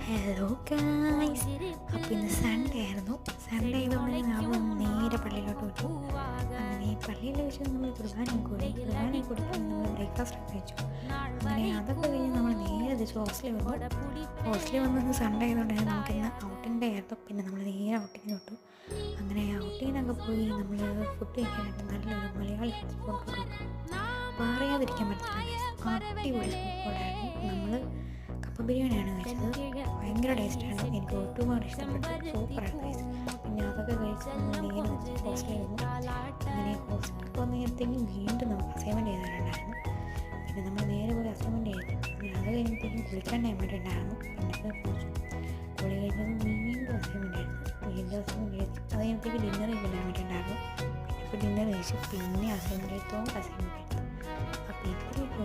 Hello guys, അപ്പോൾ ഇന്ന് Sunday ആയിരുന്നു. സൺഡേ ആയതുകൊണ്ട് നമ്മൾ നേരെ പള്ളിയിലോട്ട് വിട്ടു. അങ്ങനെ പള്ളിയിൽ വെച്ച് നമ്മൾ കുർബാനയും കൊടുത്ത് നമ്മൾ ബ്രേക്ക്ഫാസ്റ്റ് ഒക്കെ കഴിച്ചു. അങ്ങനെ അതൊക്കെ കഴിഞ്ഞ് നമ്മൾ നേരെ തിരിച്ച് ഹോസ്റ്റലിൽ വന്നത് സൺഡേ ആയതുകൊണ്ട് തന്നെ നമുക്കിന്ന് ഔട്ടിംഗ് ഡേ ആയിരുന്നു. പിന്നെ നമ്മൾ നേരെ ഔട്ടിങ്ങിന് വിട്ടു. അങ്ങനെ ഔട്ടിങ്ങിനൊക്കെ പോയി നമ്മൾ ഫുഡ് കഴിക്കാനായിട്ട് നല്ലൊരു മലയാളി സ്പോട്ട് കൊടുത്തു. പറയാതിരിക്കാൻ പറ്റില്ല, അടിപൊളി സ്പോട്ടായിരുന്നു. നമ്മൾ കപ്പ ബിരിയാണിയാണ് കഴിച്ചത്. ഭയങ്കര ടേസ്റ്റാണ്, എനിക്ക് ഒരുപാട് ഇഷ്ടപ്പെട്ടു. സൂപ്പറാണ് കഴിച്ചത്. പിന്നെ അതൊക്കെ കഴിച്ച് നമ്മൾ നേരെ ഹോസ്റ്റലിൽ വന്നു. അങ്ങനെ ഹോസ്റ്റലിൽ പോകുന്നതിനത്തേക്കും വീണ്ടും നമുക്ക് അസൈൻമെൻറ്റ് ചെയ്തിട്ടുണ്ടായിരുന്നു. പിന്നെ നമ്മൾ നേരെ പോയി അസൈൻമെൻറ്റ് ചെയ്തു. അങ്ങനെ അത് കഴിഞ്ഞത്തേക്കും കുളിക്കാൻ ടൈം ആയിട്ടുണ്ടായിരുന്നു. പിന്നെ കുളിച്ചു. കുളി കഴിഞ്ഞത് വീണ്ടും അസൈൻമെൻറ്റ് ആയിരുന്നു. അസൈൻമെൻറ്റ് ചെയ്തു. അത് കഴിഞ്ഞത്തേക്ക് ഡിന്നർ കഴിക്കാൻ വേണ്ടിയിട്ടുണ്ടായിരുന്നു. പിന്നെ ഇപ്പോൾ ഡിന്നർ കഴിച്ചു. പിന്നെ അസൈൻമെൻറ്റ് എടുത്തു. അപ്പോൾ ഇത്രയൊക്കെ